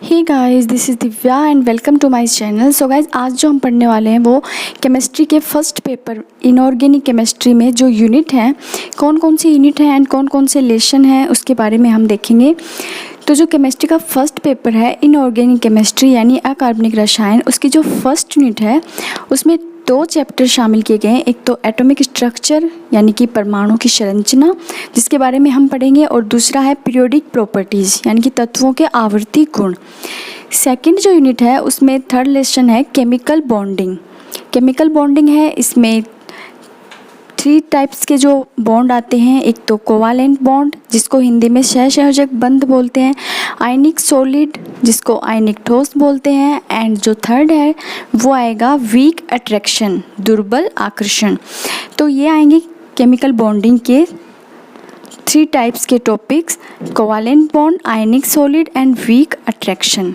Hey guys, this is Divya and welcome to my channel. So guys, आज जो हम पढ़ने वाले हैं वो केमिस्ट्री के फर्स्ट पेपर इनऑर्गेनिक केमिस्ट्री में जो यूनिट हैं, कौन कौन से यूनिट हैं एंड कौन कौन से लेसन हैं उसके बारे में हम देखेंगे। तो जो केमिस्ट्री का फर्स्ट पेपर है इनऑर्गेनिक केमिस्ट्री यानी अकार्बनिक रसायन, उसकी जो फर्स्ट यूनिट है उसमें 2 चैप्टर शामिल किए गए हैं। एक तो एटॉमिक स्ट्रक्चर यानी कि परमाणु की संरचना, जिसके बारे में हम पढ़ेंगे, और दूसरा है पीरियोडिक प्रॉपर्टीज़ यानी कि तत्वों के आवर्ती गुण। सेकंड जो यूनिट है उसमें थर्ड लेसन है केमिकल बॉन्डिंग। केमिकल बॉन्डिंग है, इसमें 3 टाइप्स के जो बॉन्ड आते हैं। एक तो कोवालेंट बॉन्ड जिसको हिंदी में सहसंयोजक बंध बोलते हैं, आयनिक सॉलिड जिसको आयनिक ठोस बोलते हैं, एंड जो थर्ड है वो आएगा वीक अट्रैक्शन, दुर्बल आकर्षण। तो ये आएंगे केमिकल बॉन्डिंग के 3 टाइप्स के topics, covalent bond, ionic solid and weak attraction.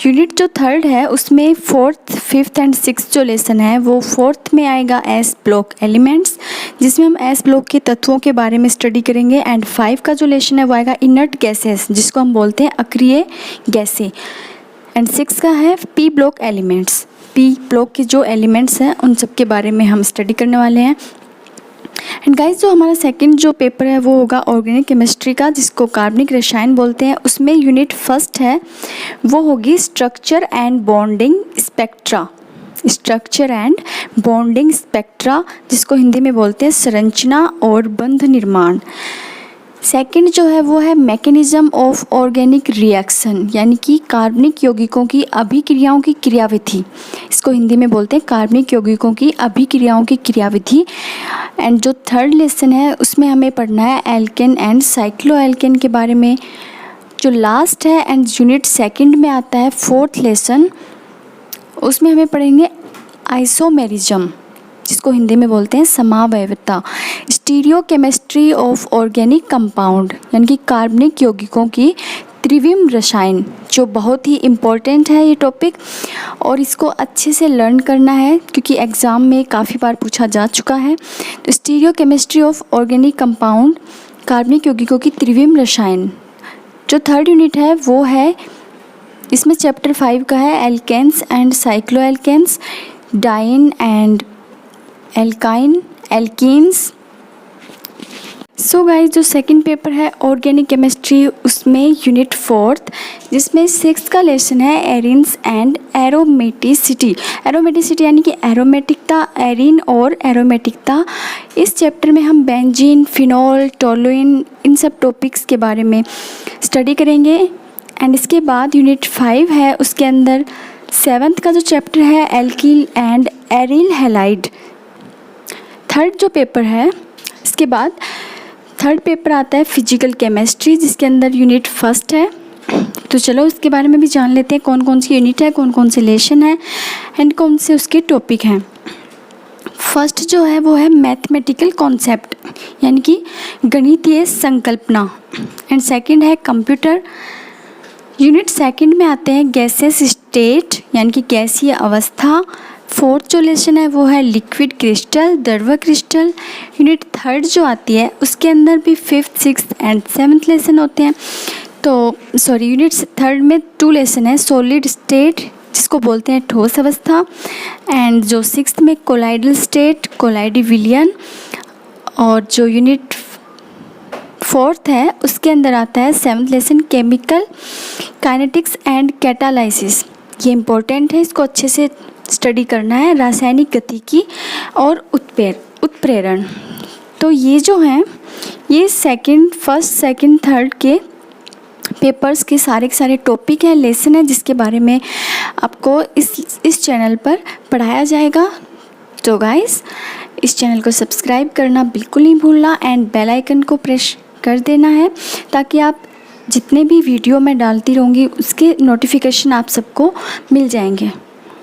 Unit जो थर्ड है उसमें 4th, 5th एंड 6th जो लेसन है वो 4th में आएगा एस ब्लॉक एलिमेंट्स, जिसमें हम एस ब्लॉक के तत्वों के बारे में स्टडी करेंगे। एंड 5 का जो लेसन है वो आएगा इनर्ट गैसेस जिसको हम बोलते हैं अक्रिय गैसें। एंड 6 का है P block elements. P block के जो एलिमेंट्स हैं उन सब के बारे में हम स्टडी करने वाले हैं। एंड गाइस, जो हमारा सेकंड जो पेपर है वो होगा ऑर्गेनिक केमिस्ट्री का जिसको कार्बनिक रसायन बोलते हैं। उसमें यूनिट फर्स्ट है वो होगी structure and bonding spectra. Structure and bonding spectra जिसको हिंदी में बोलते हैं संरचना और बंध निर्माण। सेकंड जो है वो है मैकेनिज्म ऑफ ऑर्गेनिक रिएक्शन यानी कि कार्बनिक यौगिकों की अभिक्रियाओं की क्रियाविधि, इसको हिंदी में बोलते हैं कार्बनिक यौगिकों की अभिक्रियाओं की क्रियाविधि। एंड जो थर्ड लेसन है उसमें हमें पढ़ना है एल्केन एंड साइक्लोएल्केन के बारे में। जो लास्ट है एंड यूनिट सेकंड में आता है 4th लेसन, उसमें हमें पढ़ेंगे आइसोमेरिज्म जिसको हिंदी में बोलते हैं समावयवता, स्टीरियोकेमिस्ट्री ऑफ ऑर्गेनिक कंपाउंड यानी कि कार्बनिक यौगिकों की त्रिविम रसायन, जो बहुत ही इम्पोर्टेंट है ये टॉपिक और इसको अच्छे से लर्न करना है क्योंकि एग्ज़ाम में काफ़ी बार पूछा जा चुका है। तो स्टीरियोकेमिस्ट्री ऑफ ऑर्गेनिक कंपाउंड, कार्बनिक यौगिकों की त्रिविम रसायन। जो थर्ड यूनिट है वो है, इसमें चैप्टर 5 का है alkanes and cycloalkanes, diene and alkyne, alkenes. So guys, जो सेकंड पेपर है ऑर्गेनिक केमिस्ट्री उसमें यूनिट 4th जिसमें 6th का लेसन है एरिन्स एंड एरोमेटिसिटी। एरोमेटिसिटी यानी कि एरोमेटिकता, एरिन और एरोमेटिकता। इस चैप्टर में हम बेंजीन, फिनॉल, टोलुइन इन सब टॉपिक्स के बारे में स्टडी करेंगे। एंड इसके बाद यूनिट 5 है, उसके अंदर 7th का जो चैप्टर है alkyl and aryl halide. Third जो पेपर है, इसके बाद थर्ड पेपर आता है फिजिकल केमिस्ट्री जिसके अंदर यूनिट फर्स्ट है। तो चलो उसके बारे में भी जान लेते हैं कौन कौन सी यूनिट है, कौन कौन से लेसन है एंड कौन से उसके टॉपिक हैं। फर्स्ट जो है वो है मैथमेटिकल कॉन्सेप्ट यानी कि गणितीय संकल्पना। एंड सेकंड है कंप्यूटर। यूनिट सेकंड में आते हैं गैसेस स्टेट यानी कि गैसीय अवस्था। 4th जो लेसन है वो है लिक्विड क्रिस्टल, द्रव क्रिस्टल। यूनिट थर्ड जो आती है उसके अंदर भी 5th, 6th and 7th lesson होते हैं। तो यूनिट थर्ड में 2 लेसन है, सॉलिड स्टेट जिसको बोलते हैं ठोस अवस्था, एंड जो 6th में कोलाइडल स्टेट, कोलाइडी विलियन। और जो यूनिट 4th है उसके अंदर आता है 7th lesson chemical kinetics and catalysis. ये इम्पोर्टेंट है, इसको अच्छे से स्टडी करना है, रासायनिक गतिकी और उत्प्रेरण। तो ये जो हैं ये फर्स्ट, सेकंड, थर्ड के पेपर्स के सारे टॉपिक हैं, लेसन है जिसके बारे में आपको इस चैनल पर पढ़ाया जाएगा। तो गाइस, इस चैनल को सब्सक्राइब करना बिल्कुल नहीं भूलना एंड बेल आइकन को प्रेस कर देना है ताकि आप जितने भी वीडियो मैं डालती रहूँगी उसके नोटिफिकेशन आप सबको मिल जाएंगे।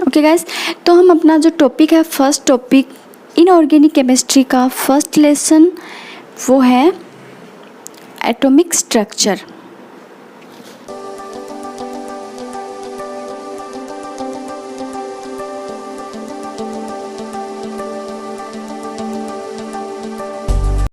ओके गाइस, तो हम अपना जो टॉपिक है, फर्स्ट टॉपिक इनऑर्गेनिक केमिस्ट्री का फर्स्ट लेसन वो है एटॉमिक स्ट्रक्चर।